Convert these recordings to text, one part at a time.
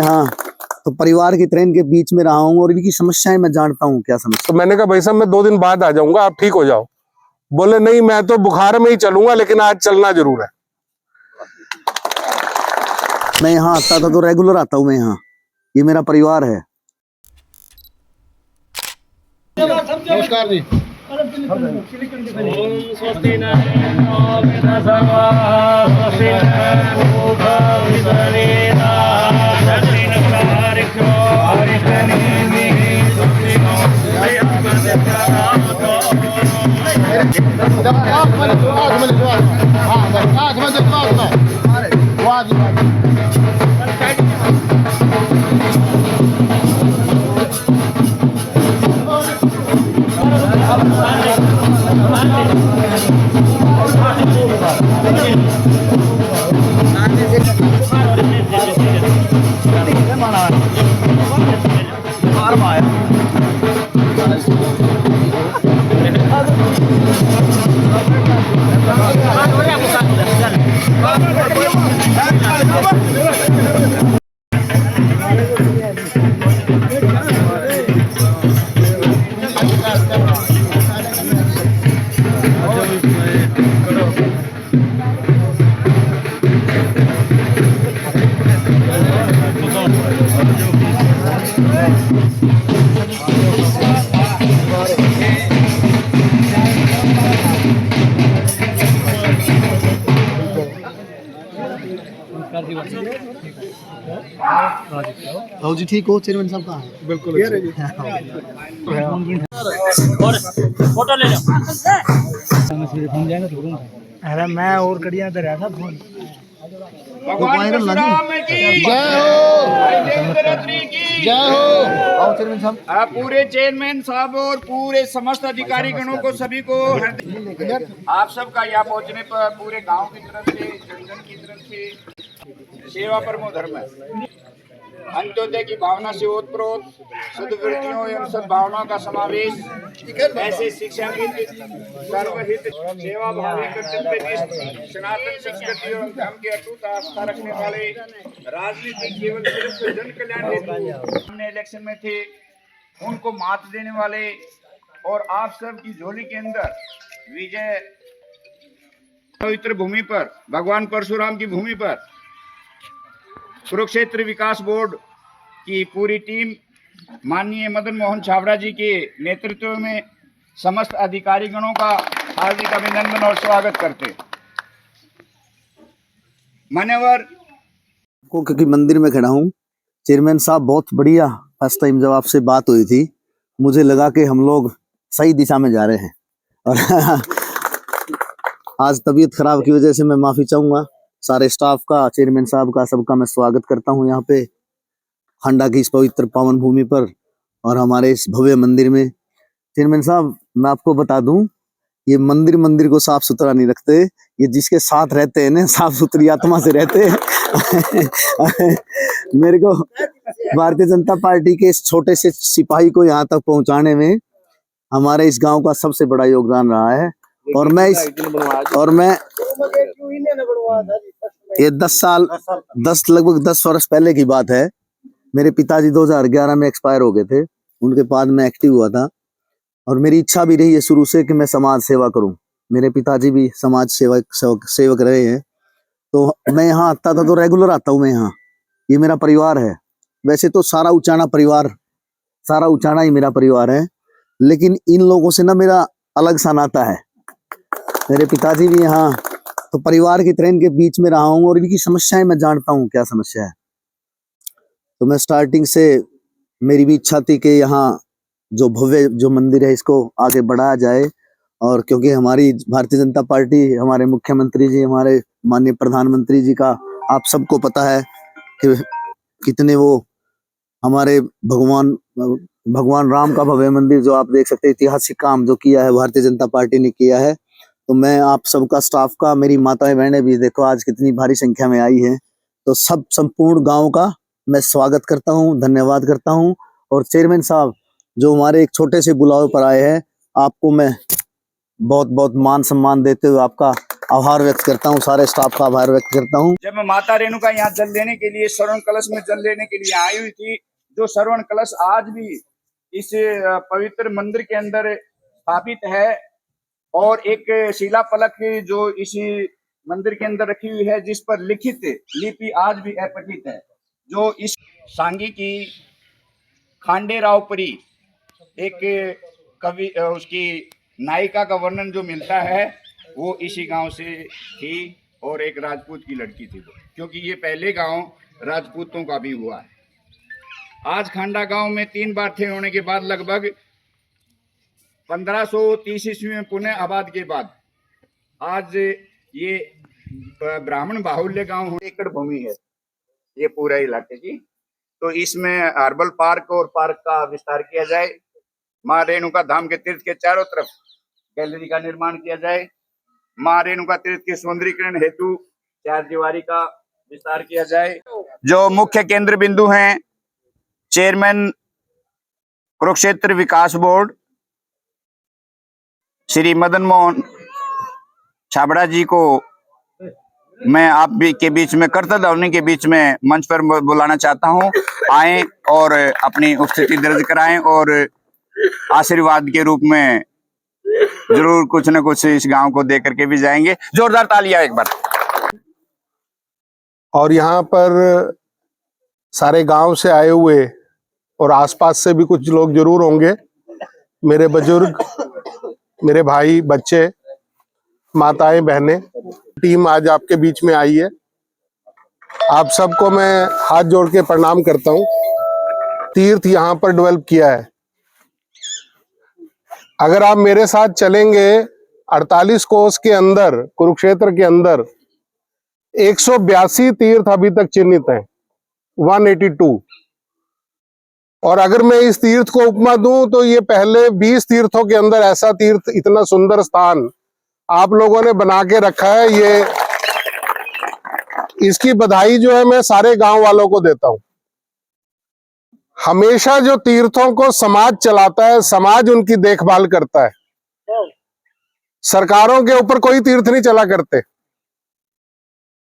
यहाँ तो परिवार की तरह इनके बीच में रहा हूँ और इनकी समस्याएं मैं जानता हूँ क्या समस्या। तो मैंने कहा भाई साहब मैं 2 दिन बाद आ जाऊंगा, आप ठीक हो जाओ। बोले नहीं मैं तो बुखार में ही चलूंगा, लेकिन आज चलना जरूर है। मैं यहाँ आता था तो रेगुलर आता हूँ मैं यहाँ, ये मेरा परिवार है। नमस्कार जी। राहुल जी ठीक हो? चेयरमैन साहब कहाँ हैं? बिल्कुल फोटो ले लो। अरे मैं और कड़ियां तो रहा था फोन। भगवान परशुराम की जय हो, जय हो। आओ चेयरमैन साहब। आप पूरे चेयरमैन साहब और पूरे समस्त अधिकारी गणों को सभी को आप सबका यहाँ पहुँचने पर पूरे गांव की तरफ से, जनगण की तरफ से सेवा परमो धर्म है। अंत्योदय की भावना से ओतप्रोत सद्वृत्तियों एवं सद्भावनाओं का समावेश, ऐसे शिक्षा सर्वहित सेवा भावी कर्तव्यनिष्ठ सनातन संस्कृति एवं धर्म की अटूट आस्था रखने वाले, राजनीतिक केवल सिर्फ जन कल्याण हेतु हमने इलेक्शन में थे उनको मात देने वाले और आप सब की झोली के अंदर विजय पवित्र भूमि पर, भगवान परशुराम की भूमि पर कुरुक्षेत्र विकास बोर्ड की पूरी टीम माननीय मदन मोहन छाबड़ा जी के नेतृत्व में समस्त अधिकारी गणों का हार्दिक अभिनंदन और स्वागत करते। मान्यवर को क्योंकि मंदिर में खड़ा हूँ, चेयरमैन साहब बहुत बढ़िया। फर्स्ट टाइम जब आपसे बात हुई थी मुझे लगा कि हम लोग सही दिशा में जा रहे हैं और आज तबीयत खराब की वजह से मैं माफी चाहूंगा सारे स्टाफ का, चेयरमैन साहब का, सबका मैं स्वागत करता हूं यहाँ पे खंडा की इस पवित्र पावन भूमि पर और हमारे इस भव्य मंदिर में। चेयरमैन साहब मैं आपको बता दूं, ये मंदिर को साफ सुथरा नहीं रखते, ये जिसके साथ रहते हैं ना साफ सुथरी आत्मा से रहते हैं मेरे को भारतीय जनता पार्टी के इस छोटे से सिपाही को यहाँ तक पहुंचाने में हमारे इस गांव का सबसे बड़ा योगदान रहा है। और मैं ये 10 वर्ष पहले की बात है। मेरे पिताजी 2011 में एक्सपायर हो गए थे, उनके बाद मैं एक्टिव हुआ था और मेरी इच्छा भी रही है शुरू से कि मैं समाज सेवा करूं। मेरे पिताजी भी समाज सेवक रहे हैं, तो मैं यहाँ आता था तो रेगुलर आता हूँ मैं यहाँ, ये मेरा परिवार है। वैसे तो सारा उचाना ही मेरा परिवार है, लेकिन इन लोगों से ना मेरा अलग सा नाता है। मेरे पिताजी भी यहाँ तो परिवार की तरह इनके बीच में रहा हूँ और इनकी समस्याएं मैं जानता हूँ क्या समस्या है। तो मैं स्टार्टिंग से मेरी भी इच्छा थी कि यहाँ जो भव्य जो मंदिर है इसको आगे बढ़ाया जाए, और क्योंकि हमारी भारतीय जनता पार्टी, हमारे मुख्यमंत्री जी, हमारे माननीय प्रधानमंत्री जी का आप सबको पता है कि कितने वो हमारे भगवान राम का भव्य मंदिर जो आप देख सकते हैं, ऐतिहासिक काम जो किया है भारतीय जनता पार्टी ने किया है। तो मैं आप सबका, स्टाफ का, मेरी माताएं बहनें भी देखो आज कितनी भारी संख्या में आई हैं, तो सब संपूर्ण गांव का मैं स्वागत करता हूं, धन्यवाद करता हूं। और चेयरमैन साहब जो हमारे एक छोटे से बुलावे पर आए हैं, आपको मैं बहुत बहुत मान सम्मान देते हुए आपका आभार व्यक्त करता हूँ, सारे स्टाफ का आभार व्यक्त करता हूँ। जब मैं माता रेणुका यहाँ जल लेने के लिए, श्रवण कलश में जल लेने के लिए आई हुई थी, जो श्रवण कलश आज भी इस पवित्र मंदिर के अंदर स्थापित है, और एक शिला फलक जो इस मंदिर के अंदर रखी हुई है, जिस पर लिखित लिपि आज भी अपठित है, जो इस सांगी की खांडे रावपुरी एक कवि, उसकी नायिका का वर्णन जो मिलता है वो इसी गांव से थी, और एक राजपूत की लड़की थी, क्योंकि ये पहले गांव राजपूतों का भी हुआ है। आज खांडा गांव में 3 बार थे होने के बाद लगभग 1530 ईस्वी में पुनः आबाद के बाद आज ये ब्राह्मण बाहुल्य गांव, एकड़ भूमि है ये पूरा इलाके की। तो इसमें हर्बल पार्क और पार्क का विस्तार किया जाए, माँ रेणुका धाम के तीर्थ के चारों तरफ गैलरी का निर्माण किया जाए, माँ रेणुका तीर्थ के सौंदर्यीकरण हेतु 4 दीवारी का विस्तार किया जाए। जो मुख्य केंद्र बिंदु हैं, चेयरमैन कुरुक्षेत्र विकास बोर्ड श्री मदन मोहन छाबड़ा जी को मैं आप भी के बीच में, कर्तव्य के बीच में मंच पर बुलाना चाहता हूं। आए और अपनी उपस्थिति दर्ज कराएं और आशीर्वाद के रूप में जरूर कुछ न कुछ इस गांव को दे करके भी जाएंगे। जोरदार तालियां एक बार। और यहाँ पर सारे गांव से आए हुए और आसपास से भी कुछ लोग जरूर होंगे, मेरे बुजुर्ग, मेरे भाई, बच्चे, माताएं, बहनें, टीम आज आपके बीच में आई है। आप सबको मैं हाथ जोड़ के प्रणाम करता हूं। तीर्थ यहाँ पर डेवलप किया है। अगर आप मेरे साथ चलेंगे 48 कोस के अंदर, कुरुक्षेत्र के अंदर 182 तीर्थ अभी तक चिन्हित हैं, 182। और अगर मैं इस तीर्थ को उपमा दूं तो ये पहले 20 तीर्थों के अंदर ऐसा तीर्थ, इतना सुंदर स्थान आप लोगों ने बना के रखा है। ये इसकी बधाई जो है मैं सारे गांव वालों को देता हूं। हमेशा जो तीर्थों को समाज चलाता है, समाज उनकी देखभाल करता है। सरकारों के ऊपर कोई तीर्थ नहीं चला करते।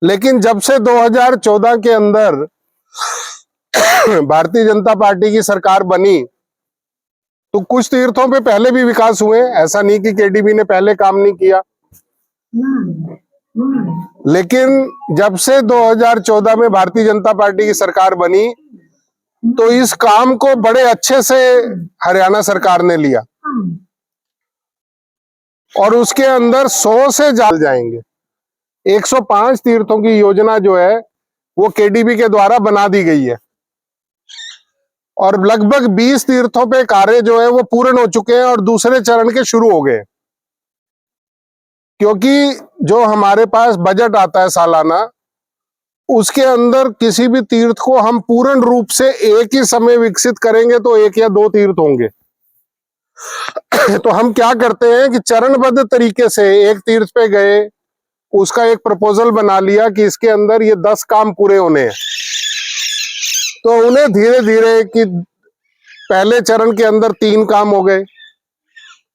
लेकिन जब से 2014 के अंदर भारतीय जनता पार्टी की सरकार बनी तो कुछ तीर्थों पे पहले भी विकास हुए, ऐसा नहीं कि केडीबी ने पहले काम नहीं किया। लेकिन जब से 2014 में भारतीय जनता पार्टी की सरकार बनी तो इस काम को बड़े अच्छे से हरियाणा सरकार ने लिया, और उसके अंदर 100 से ज्यादा जाएंगे। 105 तीर्थों की योजना जो है वो केडीबी के द्वारा बना दी गई है, और लगभग 20 तीर्थों पे कार्य जो है वो पूर्ण हो चुके हैं और दूसरे चरण के शुरू हो गए। क्योंकि जो हमारे पास बजट आता है सालाना, उसके अंदर किसी भी तीर्थ को हम पूर्ण रूप से एक ही समय विकसित करेंगे तो 1 या 2 तीर्थ होंगे। तो हम क्या करते हैं कि चरणबद्ध तरीके से एक तीर्थ पे गए, उसका एक प्रपोजल बना लिया कि इसके अंदर ये 10 काम पूरे होने हैं, तो उन्हें धीरे धीरे कि पहले चरण के अंदर 3 काम हो गए,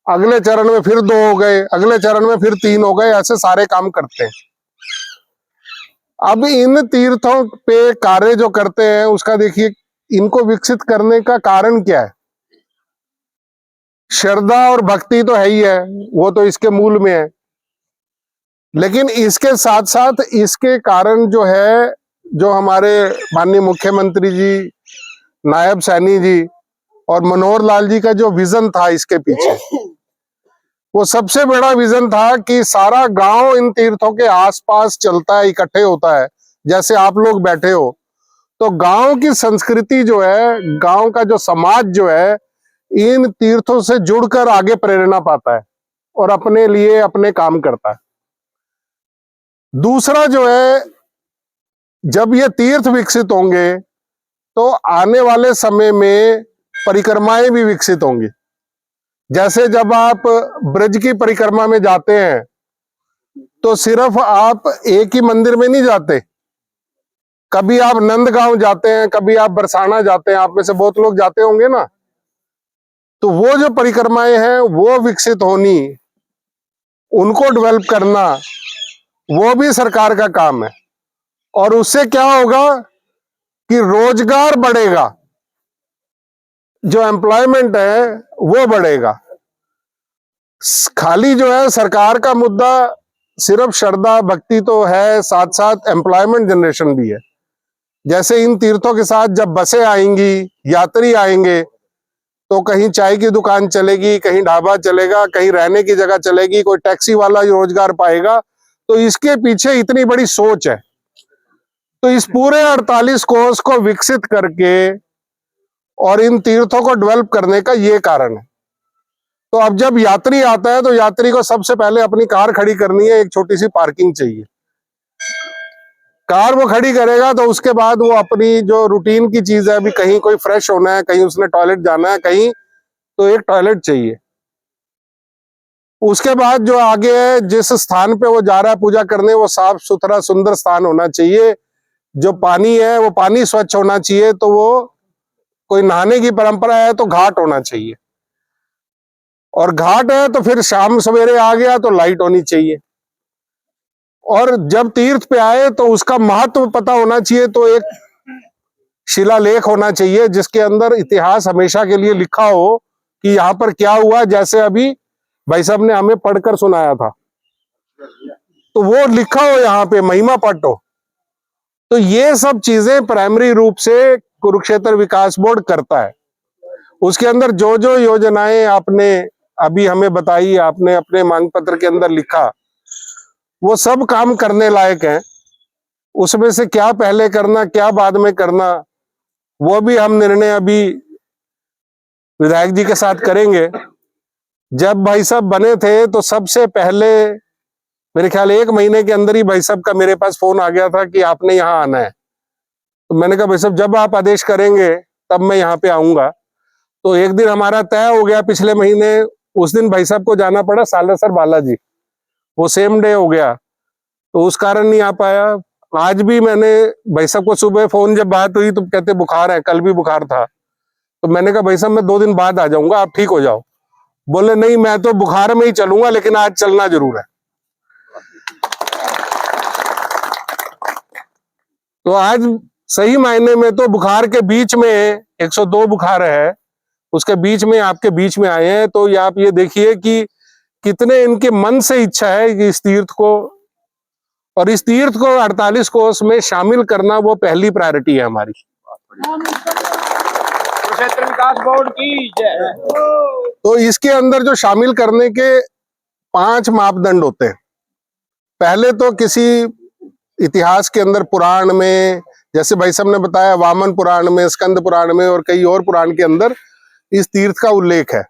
अगले चरण में फिर 2 हो गए, अगले चरण में फिर 3 हो गए, ऐसे सारे काम करते हैं। अब इन तीर्थों पे कार्य जो करते हैं उसका देखिए, इनको विकसित करने का कारण क्या है? श्रद्धा और भक्ति तो है ही है, वो तो इसके मूल में है। लेकिन इसके साथ साथ इसके कारण जो है, जो हमारे माननीय मुख्यमंत्री जी, नायब सैनी जी और मनोहर लाल जी का जो विजन था इसके पीछे, वो सबसे बड़ा विजन था कि सारा गांव इन तीर्थों के आसपास चलता है, इकट्ठे होता है। जैसे आप लोग बैठे हो तो गांव की संस्कृति जो है, गांव का जो समाज जो है, इन तीर्थों से जुड़कर आगे प्रेरणा पाता है और अपने लिए अपने काम करता है। दूसरा जो है, जब ये तीर्थ विकसित होंगे तो आने वाले समय में परिक्रमाएं भी विकसित होंगी। जैसे जब आप ब्रज की परिक्रमा में जाते हैं तो सिर्फ आप एक ही मंदिर में नहीं जाते, कभी आप नंदगांव जाते हैं, कभी आप बरसाना जाते हैं, आप में से बहुत लोग जाते होंगे ना। तो वो जो परिक्रमाएं हैं वो विकसित होनी, उनको डेवलप करना, वो भी सरकार का काम है। और उससे क्या होगा कि रोजगार बढ़ेगा, जो एम्प्लॉयमेंट है वो बढ़ेगा। खाली जो है सरकार का मुद्दा सिर्फ श्रद्धा भक्ति तो है, साथ साथ एम्प्लॉयमेंट जनरेशन भी है। जैसे इन तीर्थों के साथ जब बसें आएंगी, यात्री आएंगे, तो कहीं चाय की दुकान चलेगी, कहीं ढाबा चलेगा, कहीं रहने की जगह चलेगी, कोई टैक्सी वाला रोजगार पाएगा। तो इसके पीछे इतनी बड़ी सोच है। तो इस पूरे 48 कोस को विकसित करके और इन तीर्थों को डेवलप करने का ये कारण है। तो अब जब यात्री आता है तो यात्री को सबसे पहले अपनी कार खड़ी करनी है, एक छोटी सी पार्किंग चाहिए। कार वो खड़ी करेगा तो उसके बाद वो अपनी जो रूटीन की चीज है, अभी कहीं कोई फ्रेश होना है, कहीं उसने टॉयलेट जाना है, कहीं तो एक टॉयलेट चाहिए। उसके बाद जो आगे है, जिस स्थान पे वो जा रहा है पूजा करने, वो साफ सुथरा सुंदर स्थान होना चाहिए। जो पानी है वो पानी स्वच्छ होना चाहिए। तो वो कोई नहाने की परंपरा है तो घाट होना चाहिए, और घाट है तो फिर शाम सवेरे आ गया तो लाइट होनी चाहिए। और जब तीर्थ पे आए तो उसका महत्व पता होना चाहिए। तो एक शिलालेख होना चाहिए जिसके अंदर इतिहास हमेशा के लिए लिखा हो कि यहाँ पर क्या हुआ। जैसे अभी भाई साहब ने हमें पढ़कर सुनाया था, तो वो लिखा हो यहाँ पे, महिमा पट हो। तो ये सब चीजें प्राइमरी रूप से कुरुक्षेत्र विकास बोर्ड करता है। उसके अंदर जो जो योजनाएं आपने अभी हमें बताई, आपने अपने मांग पत्र के अंदर लिखा, वो सब काम करने लायक है। उसमें से क्या पहले करना, क्या बाद में करना, वो भी हम निर्णय अभी विधायक जी के साथ करेंगे। जब भाई साहब बने थे तो सबसे पहले मेरे ख्याल 1 महीने के अंदर ही भाई साहब का मेरे पास फोन आ गया था कि आपने यहाँ आना है। तो मैंने कहा भाई साहब जब आप आदेश करेंगे तब मैं यहाँ पे आऊंगा। तो एक दिन हमारा तय हो गया पिछले महीने, उस दिन भाई साहब को जाना पड़ा सालासर बालाजी, वो सेम डे हो गया, तो उस कारण नहीं आ पाया। आज भी मैंने भाई साहब को सुबह फोन जब बात हुई तो कहते बुखार है, कल भी बुखार था। तो मैंने कहा भाई साहब मैं 2 दिन बाद आ जाऊंगा, आप ठीक हो जाओ। बोले नहीं मैं तो बुखार में ही चलूंगा, लेकिन आज चलना जरूर है। तो आज सही मायने में तो बुखार के बीच में 102 बुखार है, उसके बीच में आपके बीच में आए हैं। तो आप ये देखिए कि कितने इनके मन से इच्छा है कि इस तीर्थ को, और इस तीर्थ को 48 कोस में शामिल करना वो पहली प्रायोरिटी है हमारी। कुरुक्षेत्र विकास बोर्ड की जय। तो इसके अंदर जो शामिल करने के 5 मापदंड होते हैं। पहले तो किसी इतिहास के अंदर पुराण में, जैसे भाई साहब ने बताया वामन पुराण में, स्कंद पुराण में और कई और पुराण के अंदर इस तीर्थ का उल्लेख है।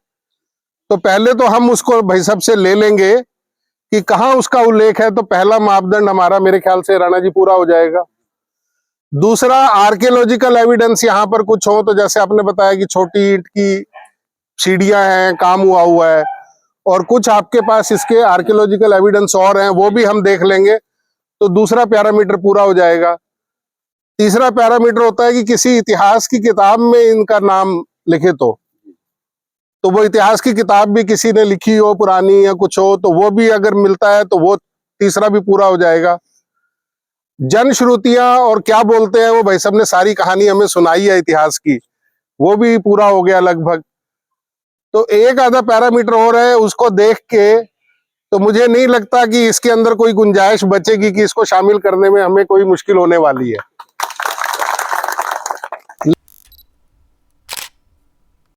तो पहले तो हम उसको भाई साहब से ले लेंगे कि कहाँ उसका उल्लेख है। तो पहला मापदंड हमारा मेरे ख्याल से राणा जी पूरा हो जाएगा। दूसरा, आर्कियोलॉजिकल एविडेंस यहाँ पर कुछ हो, तो जैसे आपने बताया कि छोटी ईंट की सीढ़ियां हैं, काम हुआ है, और कुछ आपके पास इसके आर्कियोलॉजिकल एविडेंस और हैं, वो भी हम देख लेंगे। तो दूसरा पैरामीटर पूरा हो जाएगा। तीसरा पैरामीटर होता है कि किसी इतिहास की किताब में इनका नाम लिखे तो वो इतिहास की किताब भी किसी ने लिखी हो पुरानी या कुछ हो, तो वो भी अगर मिलता है तो वो तीसरा भी पूरा हो जाएगा। जन श्रुतियां और क्या बोलते हैं वो भाई साहब ने सारी कहानी हमें सुनाई है इतिहास की, वो भी पूरा हो गया लगभग। तो एक आधा पैरामीटर और है, उसको देख के तो मुझे नहीं लगता कि इसके अंदर कोई गुंजाइश बचेगी कि इसको शामिल करने में हमें कोई मुश्किल होने वाली है।